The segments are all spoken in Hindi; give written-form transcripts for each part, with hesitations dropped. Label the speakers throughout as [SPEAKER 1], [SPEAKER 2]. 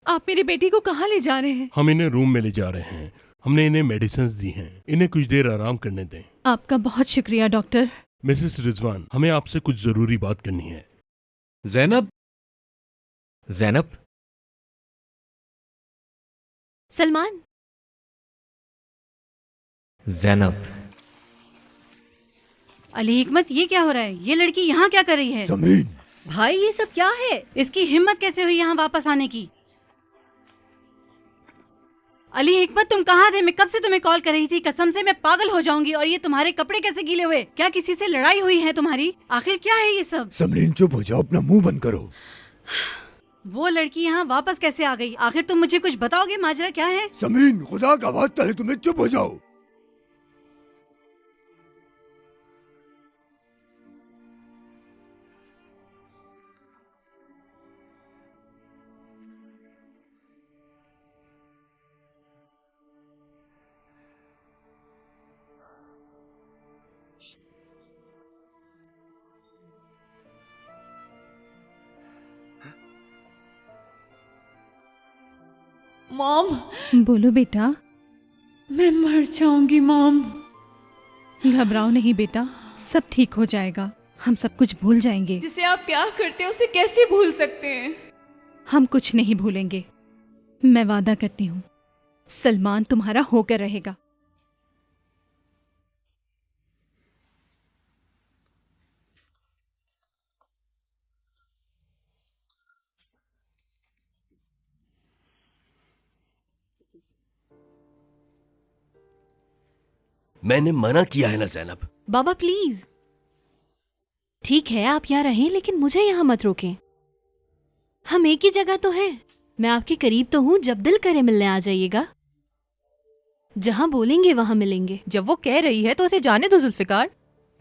[SPEAKER 1] आप मेरी बेटी को कहाँ ले जा रहे हैं?
[SPEAKER 2] हम इन्हें रूम में ले जा रहे हैं। हमने इन्हें मेडिसिन दी हैं। इन्हें कुछ देर आराम करने दें।
[SPEAKER 1] आपका बहुत शुक्रिया डॉक्टर।
[SPEAKER 2] मिसेस रिजवान, हमें आपसे कुछ जरूरी बात करनी है।
[SPEAKER 3] जैनब, जैनब,
[SPEAKER 4] सलमान।
[SPEAKER 3] जैनब।
[SPEAKER 5] अली हिकमत, ये क्या हो रहा है? ये लड़की यहाँ क्या कर रही है?
[SPEAKER 6] समरीन,
[SPEAKER 5] भाई ये सब क्या है? इसकी हिम्मत कैसे हुई यहाँ वापस आने की? अली हिकमत, तुम कहाँ थे? मैं कब से तुम्हें कॉल कर रही थी। कसम से मैं पागल हो जाऊंगी। और ये तुम्हारे कपड़े कैसे गीले हुए? क्या किसी से लड़ाई हुई है तुम्हारी? आखिर क्या है ये सब?
[SPEAKER 6] समरीन चुप हो जाओ, अपना मुंह बंद करो।
[SPEAKER 5] वो लड़की यहाँ वापस कैसे आ गई? आखिर तुम मुझे कुछ बताओगे, माजरा क्या है?
[SPEAKER 6] समरीन, खुदा का वास्ता है तुम्हें, चुप हो जाओ।
[SPEAKER 1] मॉम। बोलो बेटा।
[SPEAKER 7] मैं मर जाऊंगी मॉम।
[SPEAKER 1] घबराओ नहीं बेटा, सब ठीक हो जाएगा। हम सब कुछ भूल जाएंगे।
[SPEAKER 7] जिसे आप प्यार करते हैं उसे कैसे भूल सकते हैं?
[SPEAKER 1] हम कुछ नहीं भूलेंगे। मैं वादा करती हूँ, सलमान तुम्हारा होकर रहेगा।
[SPEAKER 8] मैंने मना किया है ना जैनब।
[SPEAKER 4] बाबा प्लीज, ठीक है आप यहाँ रहें, लेकिन मुझे यहाँ मत रोकें। हम एक ही जगह तो हैं। मैं आपके करीब तो हूँ, जब दिल करे मिलने आ जाइएगा। जहाँ बोलेंगे वहाँ मिलेंगे।
[SPEAKER 9] जब वो कह रही है तो उसे जाने दो जुल्फिकार।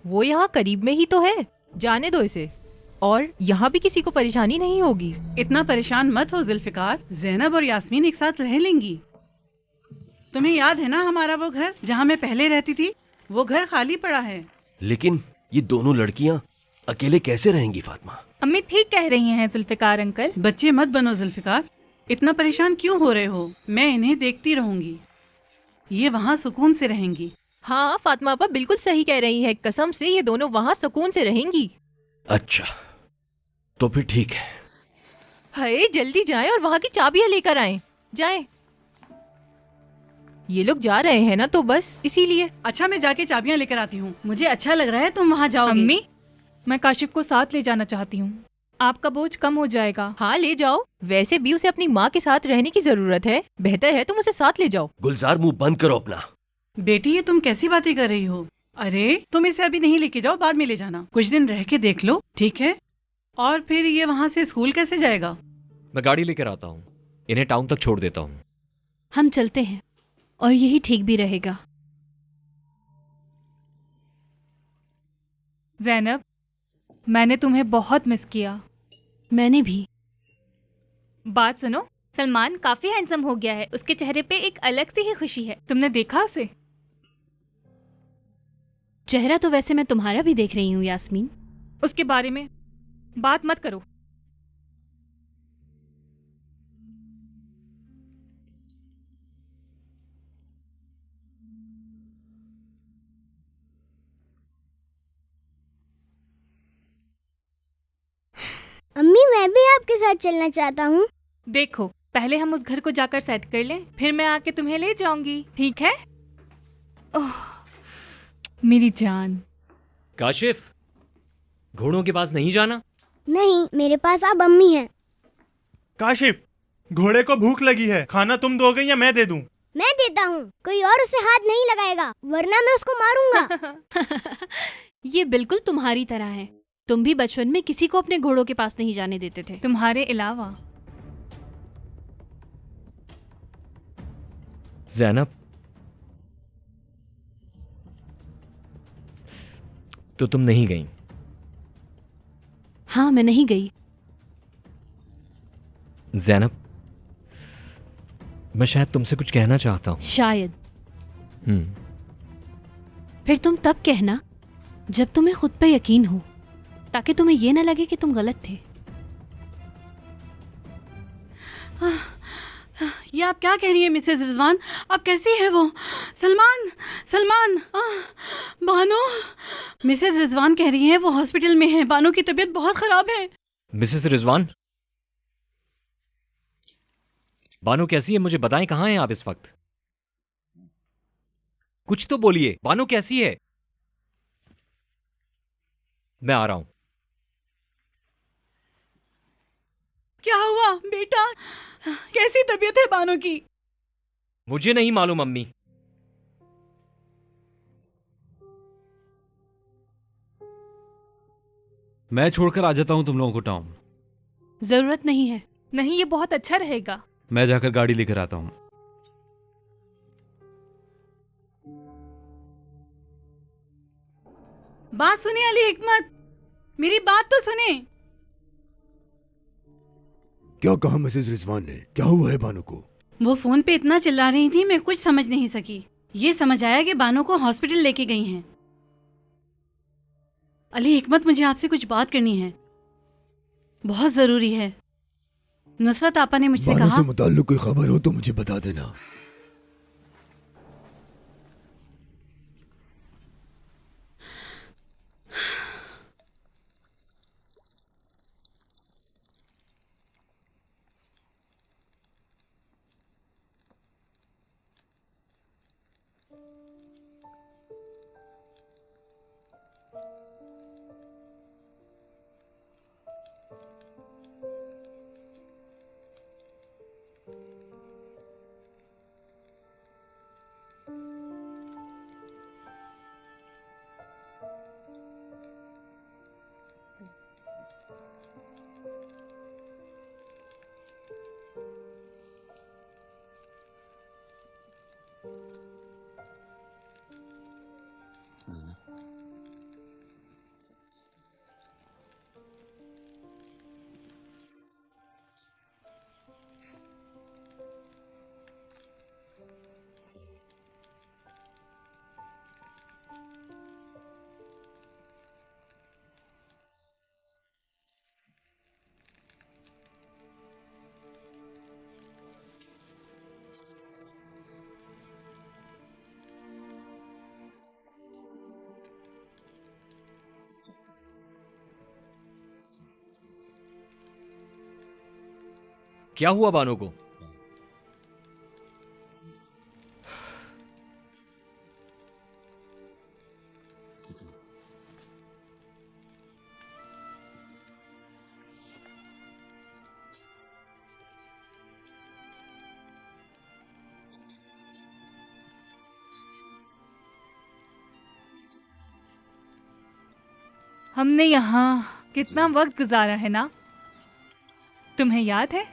[SPEAKER 9] वो यहाँ करीब में ही तो है, जाने दो इसे। और यहाँ भी किसी को परेशानी नहीं होगी।
[SPEAKER 5] इतना परेशान मत हो जुल्फिकार। जैनब और यास्मीन एक साथ रह लेंगी। तुम्हें याद है ना हमारा वो घर जहाँ मैं पहले रहती थी? वो घर खाली पड़ा है।
[SPEAKER 8] लेकिन ये दोनों लड़कियां अकेले कैसे रहेंगी फातिमा?
[SPEAKER 7] अम्मी ठीक कह रही हैं जुल्फिकार अंकल।
[SPEAKER 5] बच्चे मत बनो जुल्फिकार, इतना परेशान क्यों हो रहे हो? मैं इन्हें देखती रहूंगी, ये वहाँ सुकून से रहेंगी।
[SPEAKER 9] हाँ फातिमा आपा बिल्कुल सही कह रही है। कसम से ये दोनों वहाँ सुकून से रहेंगी।
[SPEAKER 8] अच्छा तो फिर ठीक है।
[SPEAKER 9] हाय जल्दी जाएं और वहाँ की चाबियां लेकर आएं। जाएं। ये लोग जा रहे हैं ना तो बस इसीलिए।
[SPEAKER 5] अच्छा मैं जाके चाबियां लेकर आती हूँ। मुझे अच्छा लग रहा है तुम वहाँ जाओगे।
[SPEAKER 7] अम्मी, मैं काशिफ को साथ ले जाना चाहती हूँ। आपका बोझ कम हो जाएगा।
[SPEAKER 9] हाँ ले जाओ। वैसे भी उसे अपनी माँ के साथ रहने की जरूरत है। बेहतर है तुम उसे साथ ले जाओ।
[SPEAKER 8] गुलजार मुंह बंद करो अपना।
[SPEAKER 5] बेटी ये तुम कैसी बातें कर रही हो? अरे तुम इसे अभी नहीं लेके जाओ, बाद में ले जाना। कुछ दिन रह के देख लो, ठीक है? और फिर ये वहाँ से स्कूल कैसे जाएगा?
[SPEAKER 3] मैं गाड़ी लेकर आता हूँ, इन्हें टाउन तक छोड़ देता हूँ।
[SPEAKER 4] हम चलते हैं और यही ठीक भी रहेगा।
[SPEAKER 7] जैनब, मैंने तुम्हें बहुत मिस किया।
[SPEAKER 4] मैंने भी।
[SPEAKER 7] बात सुनो, सलमान काफी हैंडसम हो गया है। उसके चेहरे पे एक अलग सी ही खुशी है। तुमने देखा उसे?
[SPEAKER 4] चेहरा तो वैसे मैं तुम्हारा भी देख रही हूँ यास्मीन।
[SPEAKER 7] उसके बारे में बात मत करो।
[SPEAKER 10] अम्मी मैं भी आपके साथ चलना चाहता हूँ।
[SPEAKER 7] देखो पहले हम उस घर को जाकर सेट कर लें, फिर मैं आके तुम्हें ले जाऊंगी, ठीक है? ओह मेरी जान।
[SPEAKER 3] काशिफ, घोड़ों के पास नहीं जाना।
[SPEAKER 10] नहीं, मेरे पास अब अम्मी है।
[SPEAKER 11] काशिफ, घोड़े को भूख लगी है, खाना तुम दोगे या मैं दे दूं?
[SPEAKER 10] मैं देता हूँ, कोई और उसे हाथ नहीं लगाएगा, वरना मैं उसको मारूंगा।
[SPEAKER 4] ये बिल्कुल तुम्हारी तरह है। तुम भी बचपन में किसी को अपने घोड़ों के पास नहीं जाने देते थे।
[SPEAKER 7] तुम्हारे अलावा।
[SPEAKER 3] जैनब, तो तुम नहीं गई?
[SPEAKER 4] हाँ मैं नहीं गई।
[SPEAKER 3] जैनब, मैं शायद तुमसे कुछ कहना चाहता हूँ।
[SPEAKER 4] शायद। फिर तुम तब कहना जब तुम्हें खुद पे यकीन हो, ताकि तुम्हें ये ना लगे कि तुम गलत थे।
[SPEAKER 5] ये आप क्या कह रही हैं मिसेस रिजवान? अब कैसी है वो? सलमान, सलमान, बानो। मिसेस रिजवान कह रही हैं वो हॉस्पिटल में है, बानो की तबीयत बहुत खराब है।
[SPEAKER 3] मिसेस रिजवान, बानो कैसी है मुझे बताएं, कहाँ हैं आप इस वक्त? कुछ तो बोलिए, बानो कैसी है? मैं आ रहा हूं।
[SPEAKER 5] क्या हुआ बेटा? कैसी तबीयत है बानो की?
[SPEAKER 3] मुझे नहीं मालूम अम्मी।
[SPEAKER 12] मैं छोड़कर आ जाता हूं तुम लोगों को टाउन।
[SPEAKER 4] जरूरत नहीं है।
[SPEAKER 7] नहीं, ये बहुत अच्छा रहेगा।
[SPEAKER 12] मैं जाकर गाड़ी लेकर आता हूं।
[SPEAKER 5] बात सुनिए अली हिकमत, मेरी बात तो सुने।
[SPEAKER 6] क्या कहा मिसेस रिजवान ने? क्या हुआ है बानो को?
[SPEAKER 5] वो फोन पे इतना चिल्ला रही थी, मैं कुछ समझ नहीं सकी। ये समझ आया कि बानो को हॉस्पिटल लेके गई हैं। अली हिकमत, मुझे आपसे कुछ बात करनी है, बहुत जरूरी है। नुसरत आपा ने मुझसे
[SPEAKER 6] बानो
[SPEAKER 5] कहा।
[SPEAKER 6] से मुताल्लिक कोई खबर हो तो मुझे बता देना।
[SPEAKER 3] क्या हुआ बानो को?
[SPEAKER 7] हमने यहाँ कितना वक्त गुजारा है ना, तुम्हें याद है?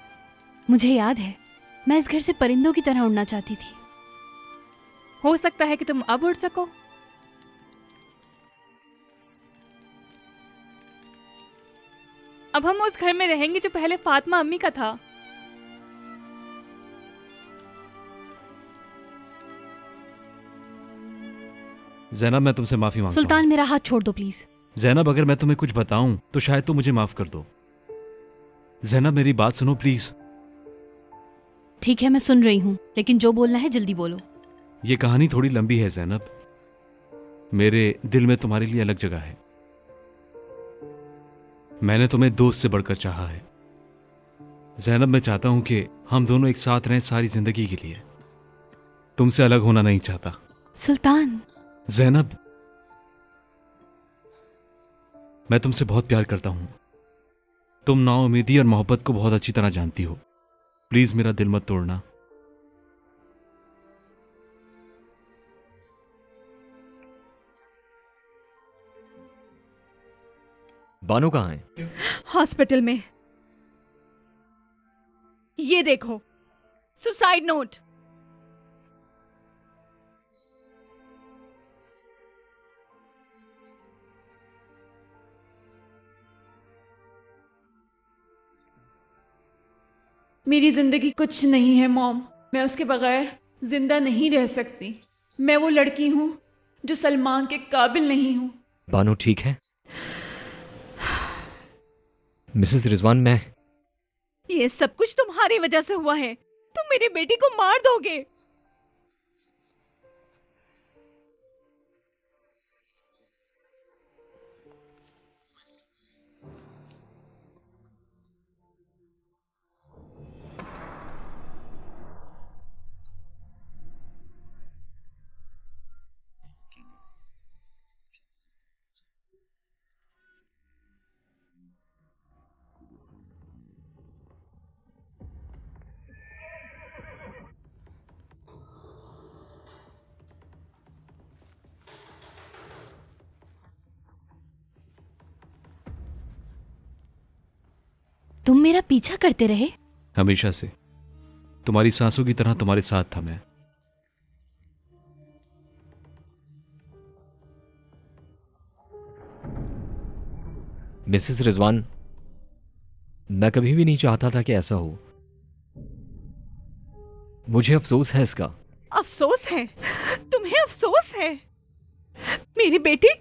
[SPEAKER 4] मुझे याद है, मैं इस घर से परिंदों की तरह उड़ना चाहती थी।
[SPEAKER 7] हो सकता है कि तुम अब उड़ सको। अब हम उस घर में रहेंगे जो पहले फातिमा अम्मी का था।
[SPEAKER 12] जैनब, मैं तुमसे माफी मांगता हूं।
[SPEAKER 4] सुल्तान, मेरा हाथ छोड़ दो प्लीज।
[SPEAKER 12] जैनब, अगर मैं तुम्हें कुछ बताऊं तो शायद तुम मुझे माफ कर दो। जैनब, मेरी बात सुनो प्लीज।
[SPEAKER 4] ठीक है, मैं सुन रही हूँ, लेकिन जो बोलना है जल्दी बोलो।
[SPEAKER 12] ये कहानी थोड़ी लंबी है जैनब। मेरे दिल में तुम्हारे लिए अलग जगह है। मैंने तुम्हें दोस्त से बढ़कर चाहा है। जैनब, मैं चाहता हूं कि हम दोनों एक साथ रहें सारी जिंदगी के लिए। तुमसे अलग होना नहीं चाहता।
[SPEAKER 4] सुल्तान।
[SPEAKER 12] जैनब, मैं तुमसे बहुत प्यार करता हूं। तुम नाउमीदी और मोहब्बत को बहुत अच्छी तरह जानती हो। प्लीज मेरा दिल मत तोड़ना।
[SPEAKER 3] बानो कहाँ है?
[SPEAKER 1] हॉस्पिटल में। ये देखो, सुसाइड नोट।
[SPEAKER 7] मेरी जिंदगी कुछ नहीं है मॉम, मैं उसके बगैर जिंदा नहीं रह सकती। मैं वो लड़की हूं जो सलमान के काबिल नहीं हूं।
[SPEAKER 3] बानो ठीक है? मिसेस रिजवान, मैं
[SPEAKER 1] ये सब कुछ तुम्हारी वजह से हुआ है। तुम मेरी बेटी को मार दोगे।
[SPEAKER 4] तुम मेरा पीछा करते रहे?
[SPEAKER 12] हमेशा से तुम्हारी सांसों की तरह तुम्हारे साथ था मैं।
[SPEAKER 3] मिसेस रिजवान, मैं कभी भी नहीं चाहता था कि ऐसा हो। मुझे अफसोस है इसका।
[SPEAKER 1] अफसोस है? तुम्हें अफसोस है? मेरी बेटी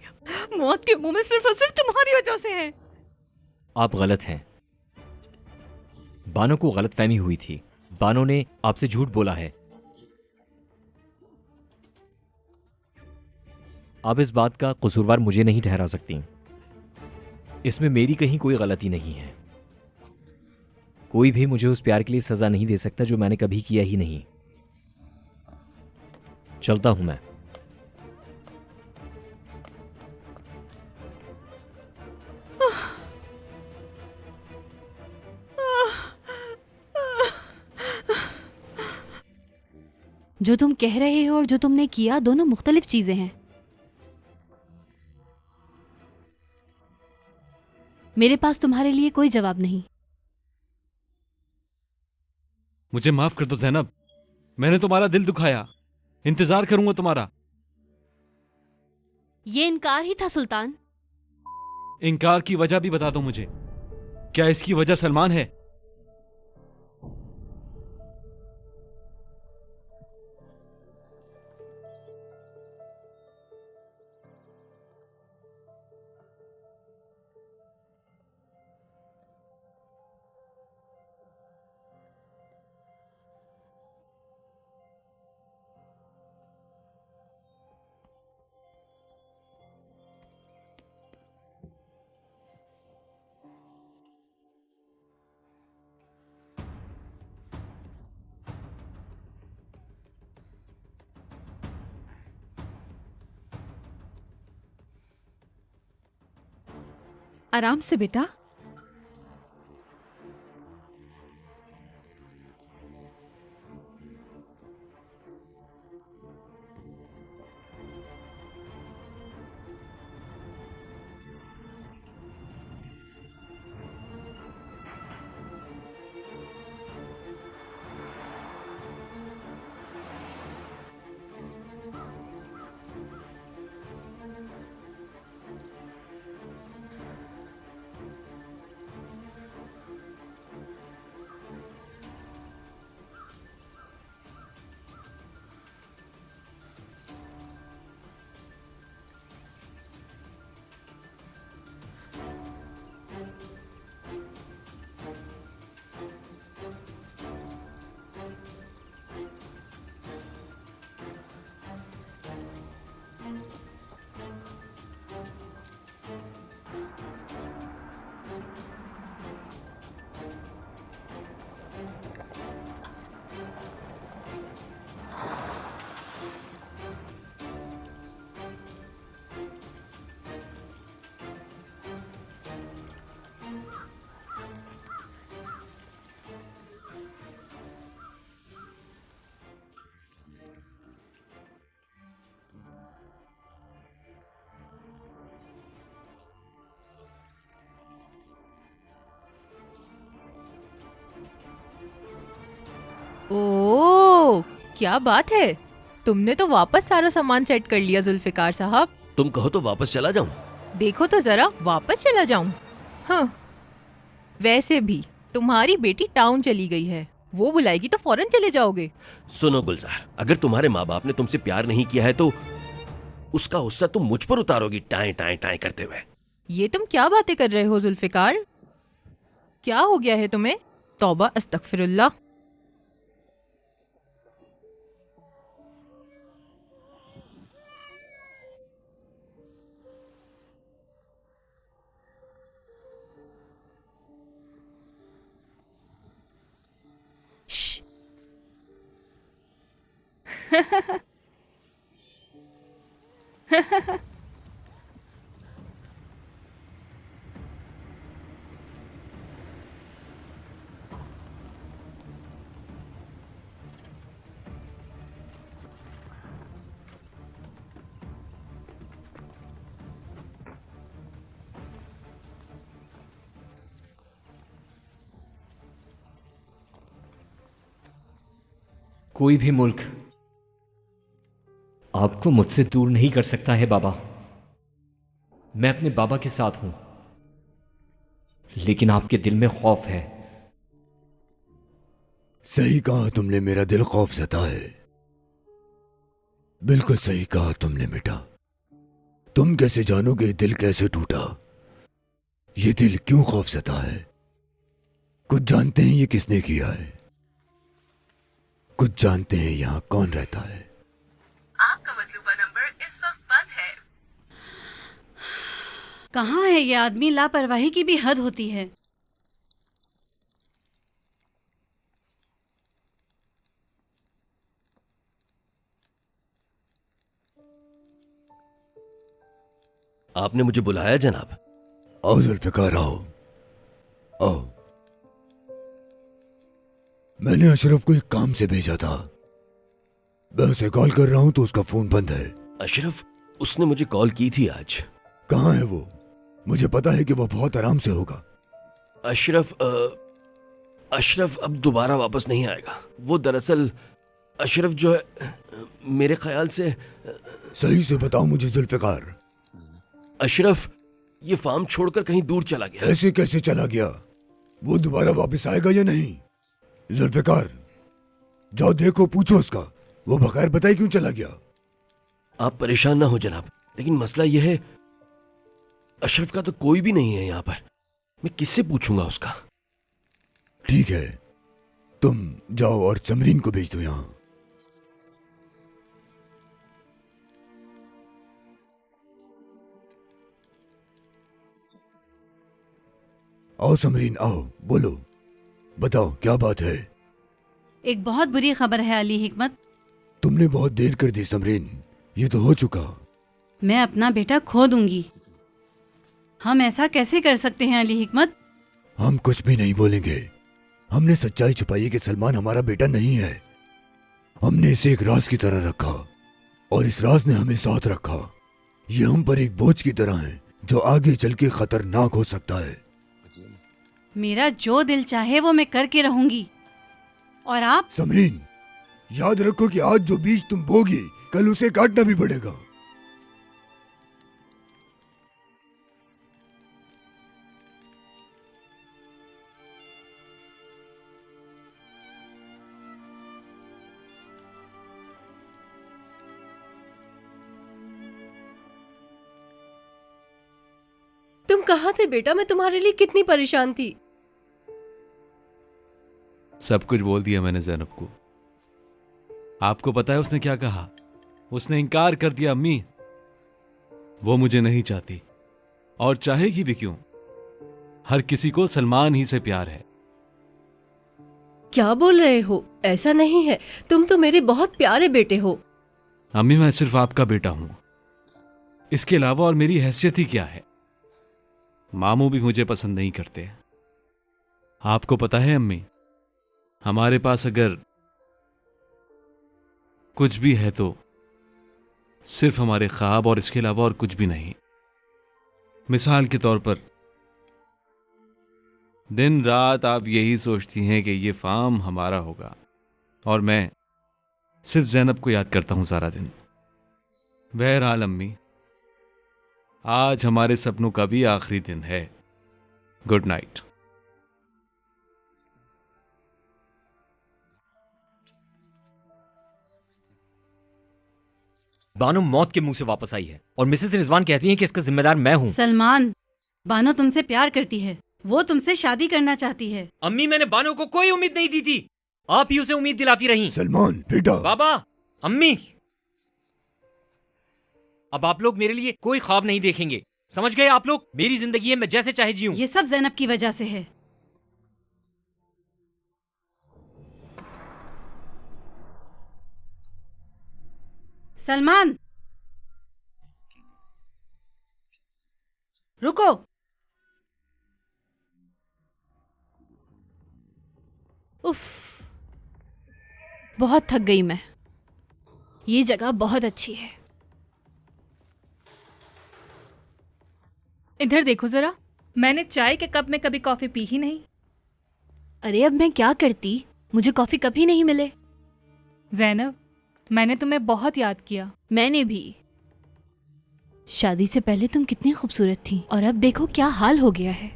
[SPEAKER 1] मौत के मुंह में सिर्फ और सिर्फ तुम्हारी वजह से है।
[SPEAKER 3] आप गलत हैं। बानो को गलतफहमी हुई थी। बानो ने आपसे झूठ बोला है। आप इस बात का कसूरवार मुझे नहीं ठहरा सकती। इसमें मेरी कहीं कोई गलती नहीं है। कोई भी मुझे उस प्यार के लिए सजा नहीं दे सकता जो मैंने कभी किया ही नहीं। चलता हूं मैं।
[SPEAKER 4] जो तुम कह रहे हो और जो तुमने किया दोनों मुख्तलिफ चीजें हैं। मेरे पास तुम्हारे लिए कोई जवाब नहीं।
[SPEAKER 12] मुझे माफ कर दो ज़ैनब, मैंने तुम्हारा दिल दुखाया। इंतजार करूंगा तुम्हारा।
[SPEAKER 4] ये इनकार ही था सुल्तान।
[SPEAKER 12] इनकार की वजह भी बता दो मुझे। क्या इसकी वजह सलमान है?
[SPEAKER 1] आराम से बेटा।
[SPEAKER 9] ओह, क्या बात है। तुमने तो वापस सारा सामान सेट कर लिया जुल्फिकार साहब।
[SPEAKER 8] तुम कहो तो वापस चला जाऊं?
[SPEAKER 9] देखो तो जरा, वापस चला जाऊं? हाँ, वैसे भी तुम्हारी बेटी टाउन चली गई है। वो बुलाएगी तो फौरन चले जाओगे।
[SPEAKER 8] सुनो गुलजार, अगर तुम्हारे माँ बाप ने तुमसे प्यार नहीं किया है तो उसका गुस्सा तुम मुझ पर उतारोगी टाएं टाएं टाएं करते हुए।
[SPEAKER 9] ये तुम क्या बातें कर रहे हो जुल्फिकार? क्या हो गया है तुम्हें? तौबा अस्तगफिरुल्लाह।
[SPEAKER 3] कोई भी मुल्क आपको मुझसे दूर नहीं कर सकता है बाबा। मैं अपने बाबा के साथ हूं, लेकिन आपके दिल में खौफ है।
[SPEAKER 6] सही कहा तुमने, मेरा दिल खौफ जदा है। बिल्कुल सही कहा तुमने बेटा। तुम कैसे जानोगे दिल कैसे टूटा, ये दिल क्यों खौफ जदा है? कुछ जानते हैं ये किसने किया है? कुछ जानते हैं यहाँ कौन रहता है?
[SPEAKER 5] आपका मतलूबा नंबर इस वक्त बंद है। कहाँ है ये आदमी? लापरवाही की भी हद होती है।
[SPEAKER 8] आपने मुझे बुलाया जनाब?
[SPEAKER 6] आओ जुल्फिकार, आओ आओ। मैंने अशरफ को एक काम से भेजा था। मैं उसे कॉल कर रहा हूं तो उसका फोन बंद है।
[SPEAKER 8] अशरफ? उसने मुझे कॉल की थी आज।
[SPEAKER 6] कहाँ है वो? मुझे पता है कि वो बहुत आराम से होगा।
[SPEAKER 8] अशरफ अब दोबारा वापस नहीं आएगा। वो दरअसल अशरफ जो है, मेरे ख्याल से।
[SPEAKER 6] सही से बताओ मुझे जुल्फिकार।
[SPEAKER 8] अशरफ ये फार्म छोड़कर कहीं दूर चला गया।
[SPEAKER 6] ऐसे कैसे चला गया? वो दोबारा वापस आएगा या नहीं? जुल्फिकार, जाओ देखो, पूछो उसका, वो बगैर बताए क्यों चला गया।
[SPEAKER 8] आप परेशान ना हो जनाब, लेकिन मसला यह है अशरफ का तो कोई भी नहीं है यहाँ पर। मैं किससे पूछूंगा उसका?
[SPEAKER 6] ठीक है, तुम जाओ और समरीन को भेज दो यहाँ। आओ समरीन, आओ, बोलो, बताओ क्या बात है?
[SPEAKER 5] एक बहुत बुरी खबर है अली हिकमत।
[SPEAKER 6] तुमने बहुत देर कर दी समरीन, ये तो हो चुका।
[SPEAKER 5] मैं अपना बेटा खो दूंगी। हम ऐसा कैसे कर सकते हैं अली हिकमत?
[SPEAKER 6] हम कुछ भी नहीं बोलेंगे। हमने सच्चाई छुपाई है कि सलमान हमारा बेटा नहीं है। हमने इसे एक राज की तरह रखा और इस राज ने हमें साथ रखा। ये हम पर एक बोझ की तरह है जो आगे चल के खतरनाक हो सकता है।
[SPEAKER 5] मेरा जो दिल चाहे वो मैं करके रहूंगी। और आप?
[SPEAKER 6] समरीन, याद रखो कि आज जो बीज तुम बोगी कल उसे काटना भी पड़ेगा।
[SPEAKER 13] तुम कहाँ थे बेटा? मैं तुम्हारे लिए कितनी परेशान थी।
[SPEAKER 12] सब कुछ बोल दिया मैंने ज़ैनब को। आपको पता है उसने क्या कहा? उसने इनकार कर दिया। अम्मी, वो मुझे नहीं चाहती और चाहेगी भी क्यों? हर किसी को सलमान ही से प्यार है।
[SPEAKER 13] क्या बोल रहे हो? ऐसा नहीं है, तुम तो मेरे बहुत प्यारे बेटे हो।
[SPEAKER 12] अम्मी, मैं सिर्फ आपका बेटा हूं, इसके अलावा और मेरी हैसियत ही क्या है? मामू भी मुझे पसंद नहीं करते। आपको पता है अम्मी, हमारे पास अगर कुछ भी है तो सिर्फ हमारे ख्वाब और इसके अलावा और कुछ भी नहीं। मिसाल के तौर पर दिन रात आप यही सोचती हैं कि ये फार्म हमारा होगा और मैं सिर्फ ज़ैनब को याद करता हूं सारा दिन। बहरहाल अम्मी, आज हमारे सपनों का भी आखिरी दिन है। Good night.
[SPEAKER 3] बानो मौत के मुंह से वापस आई है और मिसेस रिजवान कहती हैं कि इसका जिम्मेदार मैं हूं।
[SPEAKER 5] सलमान, बानो तुमसे प्यार करती है, वो तुमसे शादी करना चाहती है।
[SPEAKER 3] अम्मी, मैंने बानो को कोई उम्मीद नहीं दी थी, आप ही उसे उम्मीद दिलाती रही।
[SPEAKER 6] सलमान बेटा।
[SPEAKER 3] बाबा, अम्मी, अब आप लोग मेरे लिए कोई ख्वाब नहीं देखेंगे, समझ गए? आप लोग, मेरी जिंदगी है, मैं जैसे चाहे जीऊं।
[SPEAKER 5] ये सब ज़ैनब की वजह से है। सलमान, रुको।
[SPEAKER 4] उफ, बहुत थक गई मैं। ये जगह बहुत अच्छी है।
[SPEAKER 7] इधर देखो जरा, मैंने चाय के कप में कभी कॉफी पी ही नहीं।
[SPEAKER 4] अरे अब मैं क्या करती, मुझे कॉफी कप ही नहीं मिले।
[SPEAKER 7] जैनब, मैंने तुम्हें बहुत याद किया।
[SPEAKER 4] मैंने भी। शादी से पहले तुम कितनी खूबसूरत थी और अब देखो क्या हाल हो गया है।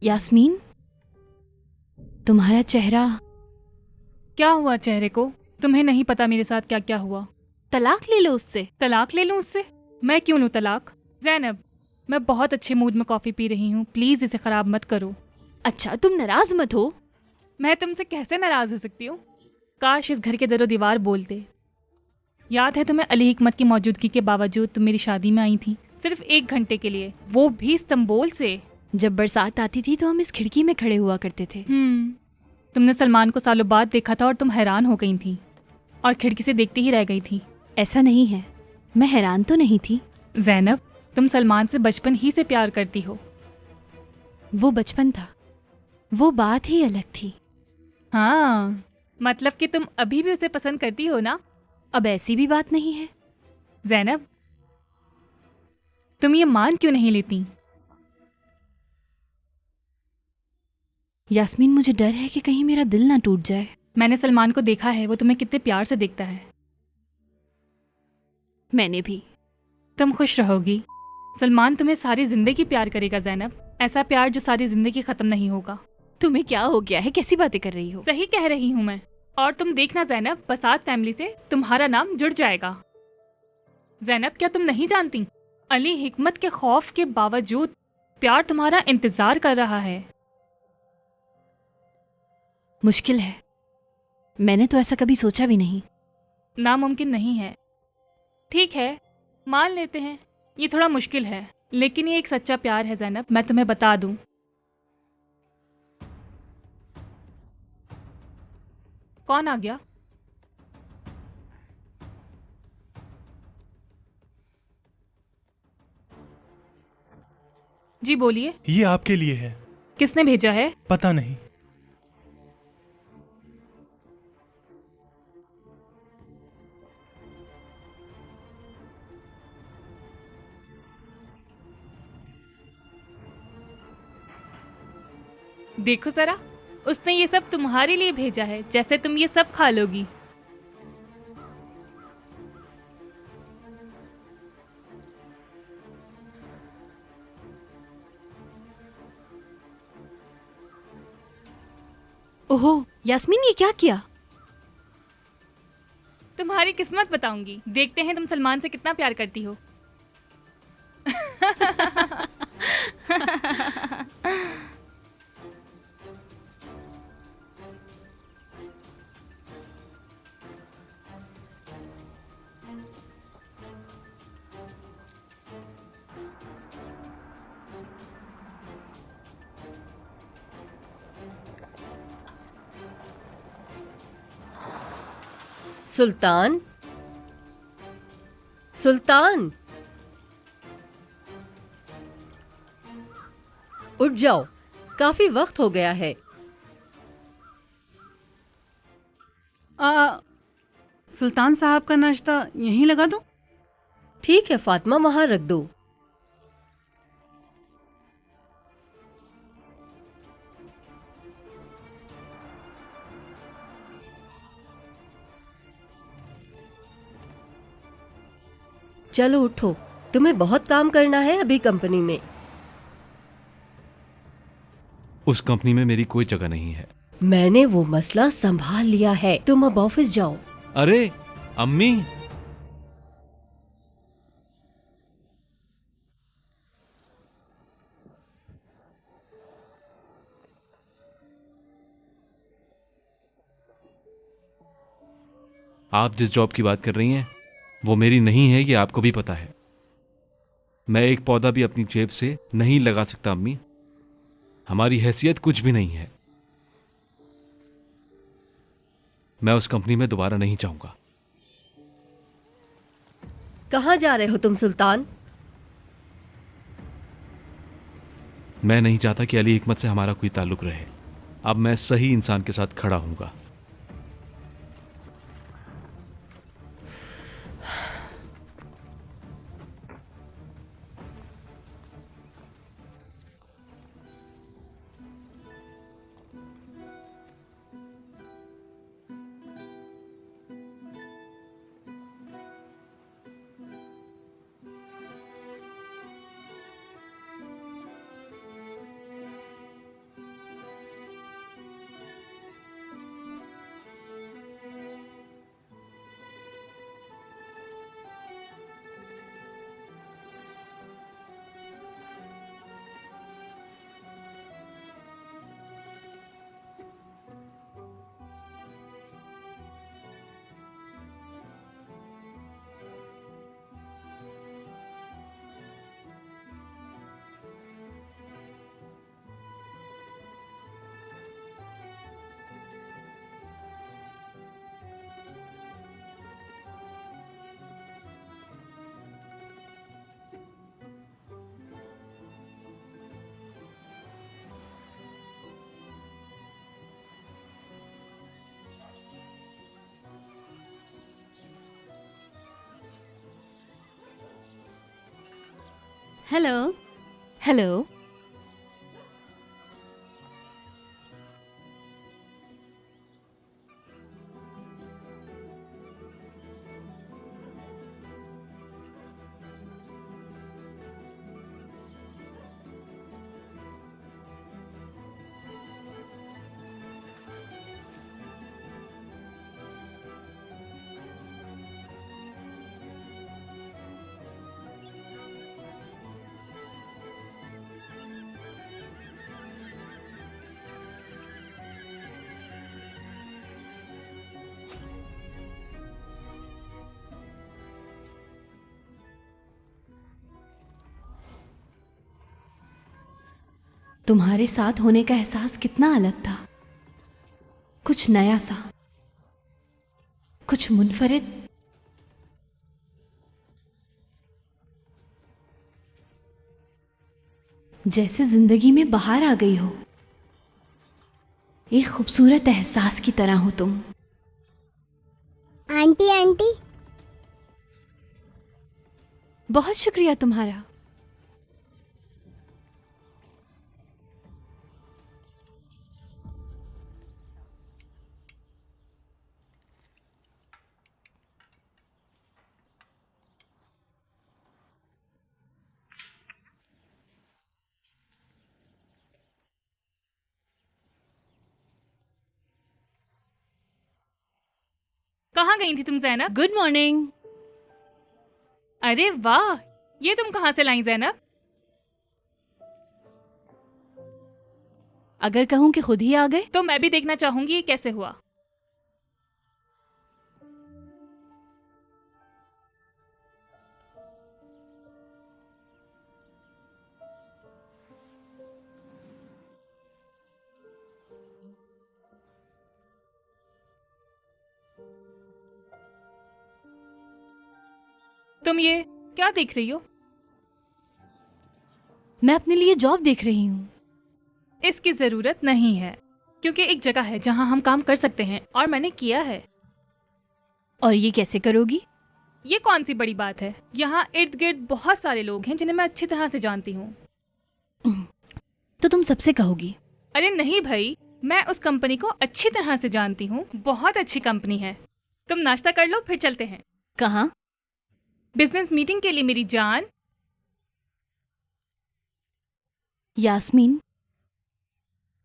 [SPEAKER 4] यास्मीन, तुम्हारा चेहरा।
[SPEAKER 7] क्या हुआ चेहरे को? तुम्हें नहीं पता मेरे साथ क्या क्या हुआ।
[SPEAKER 4] तलाक ले लो उससे।
[SPEAKER 7] तलाक ले लूं उससे? मैं क्यों लूं तलाक? जैनब, मैं बहुत अच्छे मूड में कॉफी पी रही हूँ, प्लीज इसे खराब मत करो।
[SPEAKER 4] अच्छा, तुम नाराज मत हो।
[SPEAKER 7] मैं तुमसे कैसे नाराज हो सकती हूँ? काश इस घर के दरो दीवार बोलते। याद है तुम्हें अली हिकमत की मौजूदगी के बावजूद तुम मेरी शादी में आई थी, सिर्फ 1 घंटे के लिए, वो भी इस्तांबुल से।
[SPEAKER 4] जब बरसात आती थी तो हम इस खिड़की में खड़े हुआ करते थे।
[SPEAKER 7] तुमने सलमान को सालों बाद देखा था और तुम हैरान हो गई थी और खिड़की से देखती ही रह गई थी।
[SPEAKER 4] ऐसा नहीं है, मैं हैरान तो नहीं थी।
[SPEAKER 7] जैनब, तुम सलमान से बचपन ही से प्यार करती हो।
[SPEAKER 4] वो बचपन था, वो बात ही अलग थी।
[SPEAKER 7] हाँ, मतलब कि तुम अभी भी उसे पसंद करती हो ना?
[SPEAKER 4] अब ऐसी भी बात नहीं है।
[SPEAKER 7] जैनब, तुम ये मान क्यों नहीं लेती?
[SPEAKER 4] यास्मीन, मुझे डर है कि कहीं मेरा दिल ना टूट जाए।
[SPEAKER 7] मैंने सलमान को देखा है, वो तुम्हें कितने प्यार से देखता है।
[SPEAKER 4] मैंने भी।
[SPEAKER 7] तुम खुश रहोगी। सलमान तुम्हें सारी जिंदगी प्यार करेगा जैनब, ऐसा प्यार जो सारी जिंदगी खत्म नहीं होगा।
[SPEAKER 4] तुम्हें क्या हो गया है? कैसी बातें कर रही हो?
[SPEAKER 7] सही कह रही हूँ मैं। और तुम देखना जैनब, बसात फैमिली से तुम्हारा नाम जुड़ जाएगा। जैनब, क्या तुम नहीं जानती, अली हिकमत के खौफ के बावजूद प्यार तुम्हारा इंतजार कर रहा है।
[SPEAKER 4] मुश्किल है, मैंने तो ऐसा कभी सोचा भी नहीं।
[SPEAKER 7] नामुमकिन नहीं है। ठीक है, मान लेते हैं ये थोड़ा मुश्किल है, लेकिन ये एक सच्चा प्यार है जैनब, मैं तुम्हें बता दूं। कौन आ गया? जी बोलिए।
[SPEAKER 11] ये आपके लिए है।
[SPEAKER 7] किसने भेजा है?
[SPEAKER 11] पता नहीं।
[SPEAKER 7] देखो जरा, उसने ये सब तुम्हारे लिए भेजा है, जैसे तुम ये सब खा लोगी।
[SPEAKER 4] ओहो यास्मीन, ये क्या किया?
[SPEAKER 7] तुम्हारी किस्मत बताऊंगी, देखते हैं तुम सलमान से कितना प्यार करती हो।
[SPEAKER 13] सुल्तान, सुल्तान, उठ जाओ, काफी वक्त हो गया है।
[SPEAKER 5] सुल्तान साहब का नाश्ता यहीं लगा दूं?
[SPEAKER 13] ठीक है फातिमा, वहां रख दो। चलो उठो, तुम्हें बहुत काम करना है अभी कंपनी में।
[SPEAKER 12] उस कंपनी में मेरी कोई जगह नहीं है।
[SPEAKER 13] मैंने वो मसला संभाल लिया है, तुम अब ऑफिस जाओ।
[SPEAKER 12] अरे अम्मी, आप जिस जॉब की बात कर रही हैं वो मेरी नहीं है, ये आपको भी पता है। मैं एक पौधा भी अपनी जेब से नहीं लगा सकता अम्मी, हमारी हैसियत कुछ भी नहीं है। मैं उस कंपनी में दोबारा नहीं जाऊंगा।
[SPEAKER 13] कहाँ जा रहे हो तुम सुल्तान?
[SPEAKER 12] मैं नहीं चाहता कि अली हिकमत से हमारा कोई ताल्लुक रहे। अब मैं सही इंसान के साथ खड़ा हूंगा।
[SPEAKER 5] हेलो।
[SPEAKER 4] हेलो। तुम्हारे साथ होने का एहसास कितना अलग था, कुछ नया सा, कुछ मुनफरिद। जैसे जिंदगी में बाहर आ गई हो, एक खूबसूरत एहसास की तरह हो तुम।
[SPEAKER 10] Aunty aunty.
[SPEAKER 4] बहुत शुक्रिया तुम्हारा।
[SPEAKER 7] कहाँ गई थी तुम ज़ैनब?
[SPEAKER 4] Good morning.
[SPEAKER 7] अरे वाह, ये तुम कहाँ से लाई ज़ैनब?
[SPEAKER 4] अगर कहूं कि खुद ही आ गए
[SPEAKER 7] तो मैं भी देखना चाहूंगी ये कैसे हुआ। तुम ये क्या देख रही हो?
[SPEAKER 4] मैं अपने लिए जॉब देख रही हूँ।
[SPEAKER 7] इसकी जरूरत नहीं है, क्योंकि एक जगह है जहां हम काम कर सकते हैं और मैंने किया है।
[SPEAKER 4] और ये कैसे करोगी?
[SPEAKER 7] ये कौन सी बड़ी बात है? यहाँ इर्द गिर्द बहुत सारे लोग हैं जिन्हें मैं अच्छी तरह से जानती हूँ।
[SPEAKER 4] तो तुम सबसे कहोगी?
[SPEAKER 7] अरे नहीं भाई, मैं उस कंपनी को अच्छी तरह से जानती हूँ। बहुत अच्छी कंपनी है। तुम नाश्ता कर लो, फिर चलते हैं।
[SPEAKER 4] कहाँ?
[SPEAKER 7] बिजनेस मीटिंग के लिए मेरी जान।
[SPEAKER 4] यास्मीन,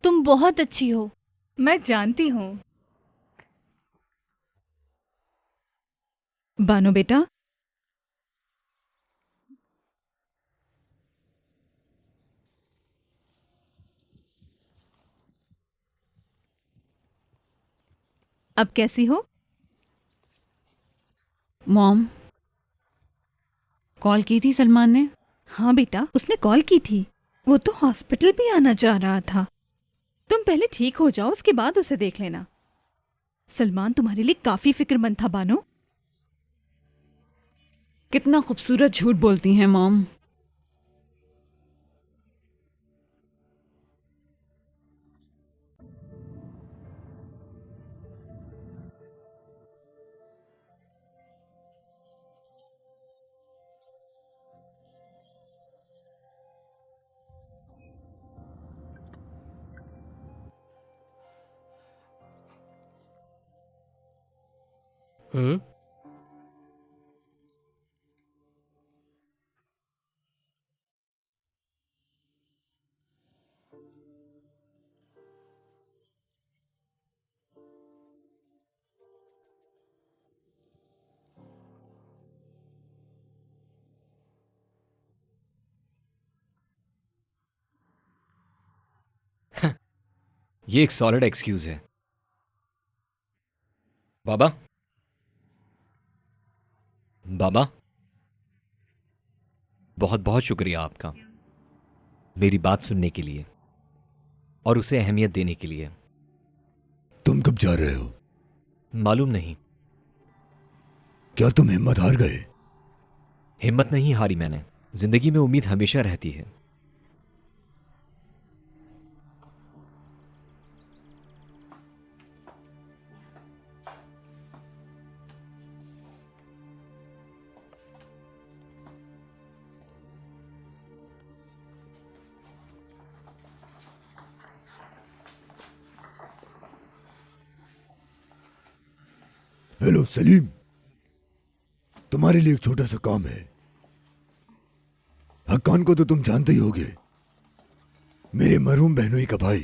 [SPEAKER 4] तुम बहुत अच्छी हो।
[SPEAKER 7] मैं जानती हूँ।
[SPEAKER 1] बानो बेटा, अब कैसी हो?
[SPEAKER 5] मॉम, कॉल की थी सलमान ने?
[SPEAKER 1] हाँ बेटा, उसने कॉल की थी। वो तो हॉस्पिटल भी आना चाह रहा था। तुम पहले ठीक हो जाओ, उसके बाद उसे देख लेना। सलमान तुम्हारे लिए काफी फिक्रमंद था बानो।
[SPEAKER 14] कितना खूबसूरत झूठ बोलती हैं मॉम।
[SPEAKER 3] ये एक सॉलिड एक्सक्यूज है। बाबा, बाबा, बहुत बहुत शुक्रिया आपका मेरी बात सुनने के लिए और उसे अहमियत देने के लिए।
[SPEAKER 6] तुम कब जा रहे हो?
[SPEAKER 3] मालूम नहीं।
[SPEAKER 6] क्या तुम हिम्मत हार गए?
[SPEAKER 3] हिम्मत नहीं हारी मैंने। जिंदगी में उम्मीद हमेशा रहती है।
[SPEAKER 6] हेलो सलीम, तुम्हारे लिए एक छोटा सा काम है। हक्कान को तो तुम जानते ही होगे, मेरे मरहूम बहनोई का भाई।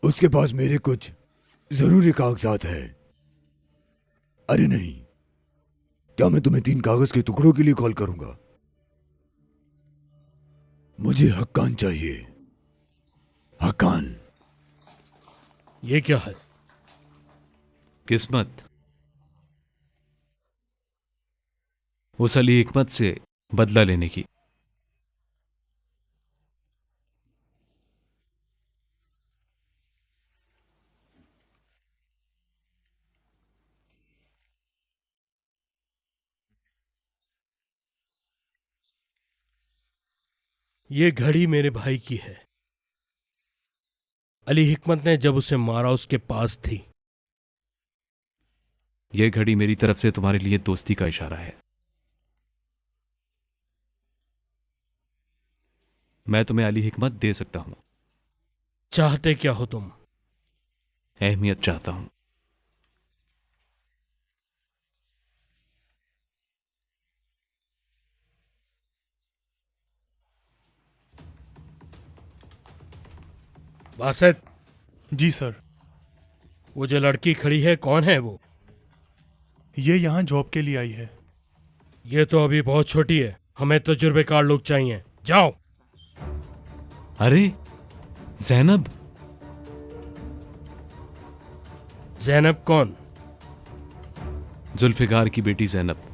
[SPEAKER 6] उसके पास मेरे कुछ जरूरी कागजात है। अरे नहीं, क्या मैं तुम्हें 3 कागज के टुकड़ों के लिए कॉल करूंगा? मुझे हक्कान चाहिए। हक्कान।
[SPEAKER 2] ये क्या है?
[SPEAKER 12] किस्मत। उस अली हिकमत से बदला लेने की।
[SPEAKER 2] ये घड़ी मेरे भाई की है। अली हिकमत ने जब उसे मारा उसके पास थी।
[SPEAKER 12] यह घड़ी मेरी तरफ से तुम्हारे लिए दोस्ती का इशारा है। मैं तुम्हें अली हिकमत दे सकता हूं।
[SPEAKER 2] चाहते क्या हो तुम?
[SPEAKER 12] अहमियत चाहता हूं।
[SPEAKER 2] बासित।
[SPEAKER 11] जी सर।
[SPEAKER 2] वो जो लड़की खड़ी है, कौन है वो?
[SPEAKER 11] ये यहाँ जॉब के लिए आई है।
[SPEAKER 2] ये तो अभी बहुत छोटी है। हमें तजुर्बेकार लोग चाहिए। जाओ।
[SPEAKER 12] अरे ज़ैनब।
[SPEAKER 2] ज़ैनब कौन?
[SPEAKER 12] जुल्फिकार की बेटी ज़ैनब।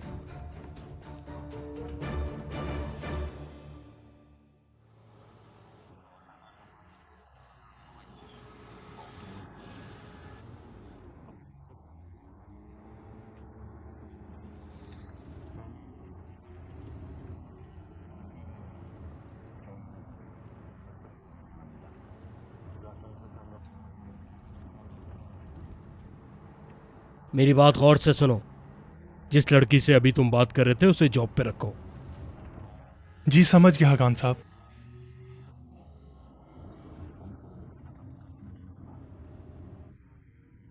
[SPEAKER 2] मेरी बात गौर से सुनो। जिस लड़की से अभी तुम बात कर रहे थे उसे जॉब पे रखो।
[SPEAKER 11] जी समझ गया खान साहब।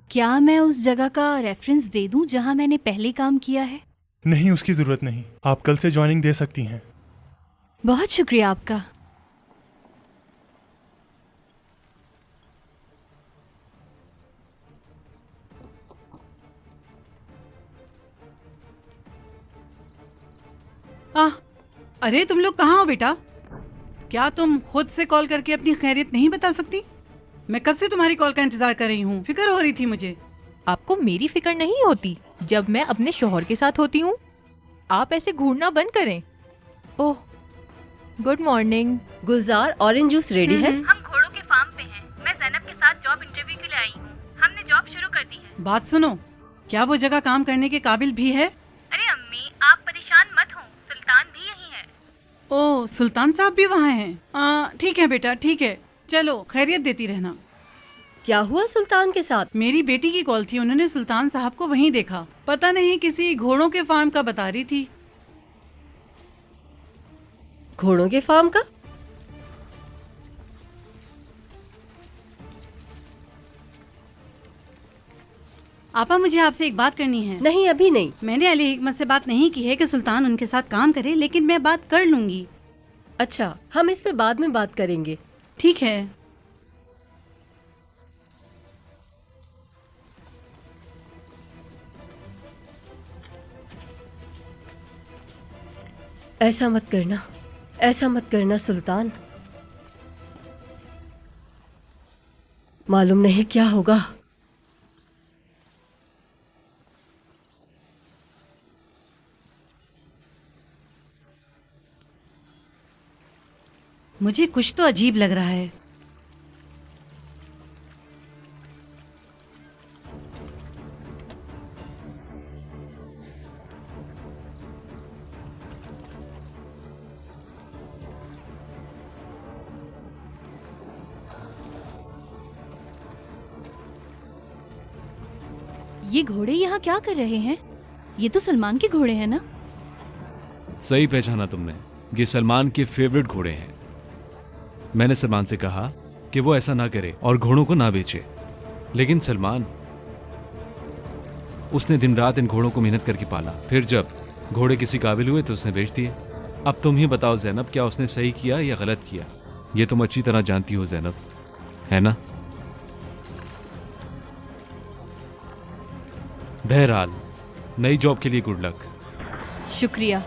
[SPEAKER 4] क्या मैं उस जगह का रेफरेंस दे दूं जहां मैंने पहले काम किया है?
[SPEAKER 11] नहीं, उसकी जरूरत नहीं। आप कल से ज्वाइनिंग दे सकती हैं।
[SPEAKER 4] बहुत शुक्रिया आपका।
[SPEAKER 5] अरे तुम लोग कहाँ हो बेटा? क्या तुम खुद से कॉल करके अपनी खैरियत नहीं बता सकती? मैं कब से तुम्हारी कॉल का इंतजार कर रही हूँ। फिक्र हो रही थी मुझे।
[SPEAKER 9] आपको मेरी फिक्र नहीं होती जब मैं अपने शौहर के साथ होती हूँ? आप ऐसे घूरना बंद करें। ओह, गुड मॉर्निंग।
[SPEAKER 13] गुलजार, ऑरेंज जूस रेडी है?
[SPEAKER 7] हम घोड़ों के फार्म पे हैं। मैं ज़ैनब के साथ जॉब इंटरव्यू के लिए आई हूँ।
[SPEAKER 5] हमने जॉब शुरू कर दी है। बात सुनो, क्या वो जगह काम करने के काबिल भी है?
[SPEAKER 7] अरे अम्मी, आप परेशान मत हो, सुल्तान भी यही है।
[SPEAKER 5] ओह, सुल्तान साहब भी वहाँ हैं। ठीक है बेटा, ठीक है, चलो खैरियत देती रहना।
[SPEAKER 13] क्या हुआ सुल्तान के साथ?
[SPEAKER 5] मेरी बेटी की कॉल थी, उन्होंने सुल्तान साहब को वहीं देखा। पता नहीं किसी घोड़ों के फार्म का बता रही थी।
[SPEAKER 13] घोड़ों के फार्म का?
[SPEAKER 5] आपा, मुझे आपसे एक बात करनी है।
[SPEAKER 13] नहीं, अभी नहीं।
[SPEAKER 5] मैंने अली हिकमत से बात नहीं की है कि सुल्तान उनके साथ काम करे, लेकिन मैं बात कर लूंगी।
[SPEAKER 13] अच्छा, हम इस पे बाद में बात करेंगे।
[SPEAKER 5] ठीक है।
[SPEAKER 13] ऐसा मत करना, ऐसा मत करना सुल्तान। मालूम नहीं क्या होगा।
[SPEAKER 5] मुझे कुछ तो अजीब लग रहा है।
[SPEAKER 4] ये घोड़े यहाँ क्या कर रहे हैं? ये तो सलमान के घोड़े हैं ना?
[SPEAKER 12] सही पहचाना तुमने, ये सलमान के फेवरेट घोड़े हैं। मैंने सलमान से कहा कि वो ऐसा ना करे और घोड़ों को ना बेचे, लेकिन सलमान, उसने दिन रात इन घोड़ों को मेहनत करके पाला। फिर जब घोड़े किसी काबिल हुए तो उसने बेच दिए। अब तुम ही बताओ ज़ैनब, क्या उसने सही किया या गलत किया? ये तुम अच्छी तरह जानती हो ज़ैनब, है ना? बहरहाल, नई जॉब के लिए गुड लक।
[SPEAKER 4] शुक्रिया।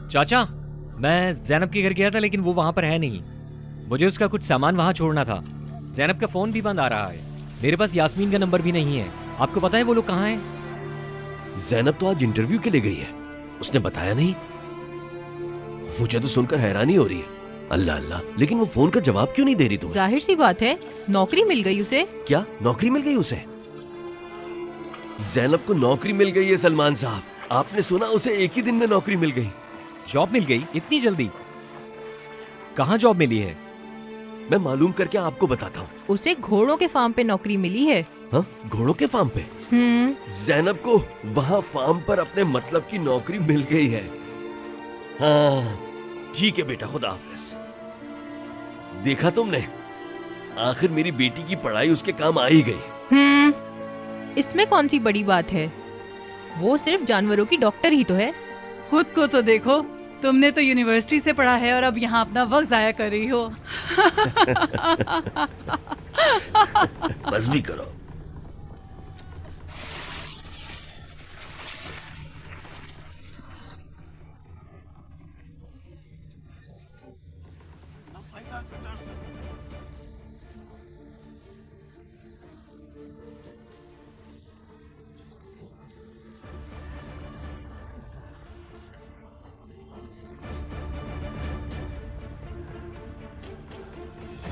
[SPEAKER 3] चाचा, मैं ज़ैनब के घर गया था लेकिन वो वहां पर है नहीं। मुझे उसका कुछ सामान वहां छोड़ना था। ज़ैनब का फोन भी बंद आ रहा है। मेरे पास यास्मीन का नंबर भी नहीं है। आपको पता है वो लोग कहाँ हैं?
[SPEAKER 8] ज़ैनब तो आज इंटरव्यू के लिए गई है, उसने बताया नहीं। मुझे तो सुनकर हैरानी हो रही है। अल्लाह अल्लाह, लेकिन वो फोन का जवाब क्यों नहीं दे रही तुम्हें?
[SPEAKER 9] जाहिर सी बात है, नौकरी मिल गई उसे।
[SPEAKER 8] क्या नौकरी मिल गई उसे? ज़ैनब को नौकरी मिल गई है सलमान साहब। आपने सुना, उसे एक ही दिन में नौकरी मिल गई।
[SPEAKER 3] जॉब मिल गई इतनी जल्दी? कहाँ जॉब मिली है?
[SPEAKER 8] मैं मालूम करके आपको बताता हूँ।
[SPEAKER 9] उसे घोड़ों के फार्म पे नौकरी मिली है।
[SPEAKER 8] हाँ, घोड़ों के फार्म पे? ज़ैनब को वहाँ फार्म पर अपने मतलब की नौकरी मिल गई है। हाँ ठीक है बेटा, खुदा हाफिज। देखा तुमने, आखिर मेरी बेटी की पढ़ाई उसके काम आ ही गई।
[SPEAKER 9] इसमें कौन सी बड़ी बात है? वो सिर्फ जानवरों की डॉक्टर ही तो है।
[SPEAKER 5] खुद को तो देखो, तुमने तो यूनिवर्सिटी से पढ़ा है और अब यहाँ अपना वक्त जाया कर रही हो।
[SPEAKER 8] बस भी करो।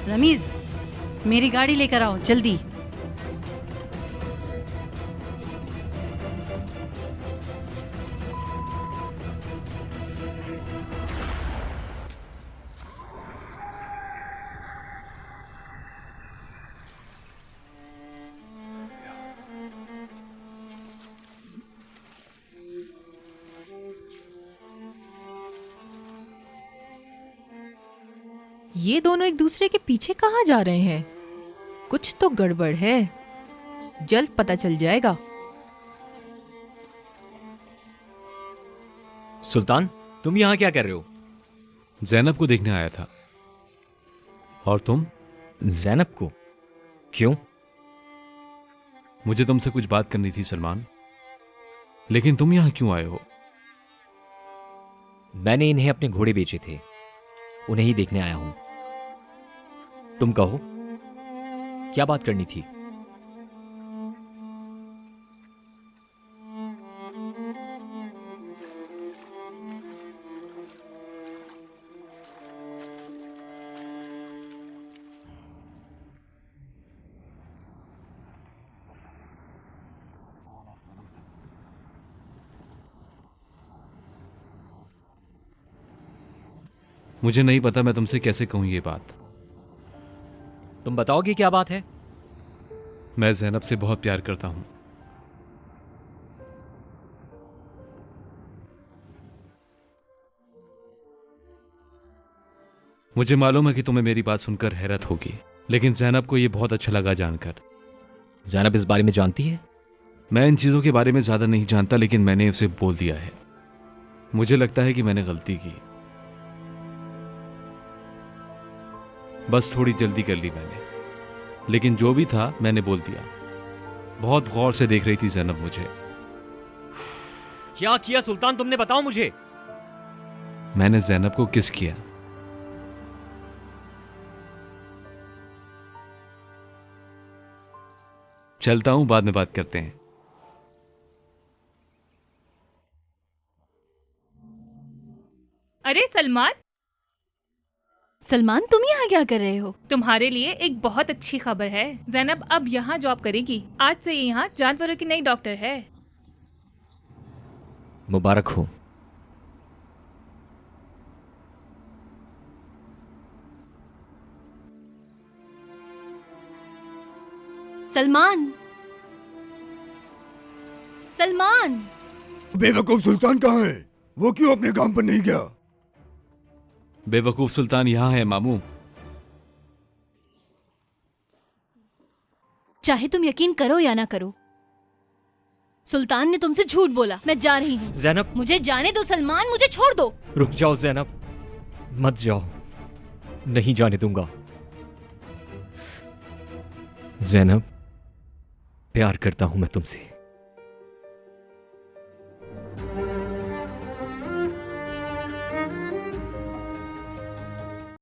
[SPEAKER 5] रमीज, मेरी गाड़ी लेकर आओ जल्दी।
[SPEAKER 9] ये दोनों एक दूसरे के पीछे कहाँ जा रहे हैं? कुछ तो गड़बड़ है, जल्द पता चल जाएगा।
[SPEAKER 3] सुल्तान, तुम यहाँ क्या कर रहे हो?
[SPEAKER 12] ज़ैनब को देखने आया था। और तुम?
[SPEAKER 3] ज़ैनब को? क्यों?
[SPEAKER 12] मुझे तुमसे कुछ बात करनी थी सलमान, लेकिन तुम यहाँ क्यों आए हो?
[SPEAKER 3] मैंने इन्हें अपने घोड़े बेचे थे, उन्हें ही देखने आया हूं। तुम कहो, क्या बात करनी थी?
[SPEAKER 12] मुझे नहीं पता मैं तुमसे कैसे कहूं ये बात।
[SPEAKER 3] तुम बताओगे क्या बात है?
[SPEAKER 12] मैं ज़ैनब से बहुत प्यार करता हूं। मुझे मालूम है कि तुम्हें मेरी बात सुनकर हैरत होगी, लेकिन ज़ैनब को यह बहुत अच्छा लगा जानकर।
[SPEAKER 3] ज़ैनब इस बारे में जानती है?
[SPEAKER 12] मैं इन चीजों के बारे में ज्यादा नहीं जानता, लेकिन मैंने उसे बोल दिया है। मुझे लगता है कि मैंने गलती की, बस थोड़ी जल्दी कर ली मैंने, लेकिन जो भी था मैंने बोल दिया। बहुत गौर से देख रही थी ज़ैनब मुझे।
[SPEAKER 3] क्या किया सुल्तान तुमने, बताओ मुझे।
[SPEAKER 12] मैंने ज़ैनब को किस किया। चलता हूं, बाद में बात करते हैं।
[SPEAKER 7] अरे सलमान,
[SPEAKER 4] सलमान तुम यहाँ क्या कर रहे हो?
[SPEAKER 7] तुम्हारे लिए एक बहुत अच्छी खबर है। ज़ैनब अब यहाँ जॉब करेगी। आज से ये यहाँ जानवरों की नई डॉक्टर है।
[SPEAKER 3] मुबारक हो।
[SPEAKER 4] सलमान, सलमान।
[SPEAKER 6] बेवकूफ सुल्तान कहाँ है? वो क्यों अपने काम पर नहीं गया?
[SPEAKER 12] बेवकूफ सुल्तान यहां है मामू।
[SPEAKER 4] चाहे तुम यकीन करो या ना करो, सुल्तान ने तुमसे झूठ बोला। मैं जा रही हूँ।
[SPEAKER 3] ज़ैनब,
[SPEAKER 4] मुझे जाने दो सलमान, मुझे छोड़ दो।
[SPEAKER 3] रुक जाओ ज़ैनब, मत जाओ, नहीं जाने दूंगा। ज़ैनब, प्यार करता हूं मैं तुमसे।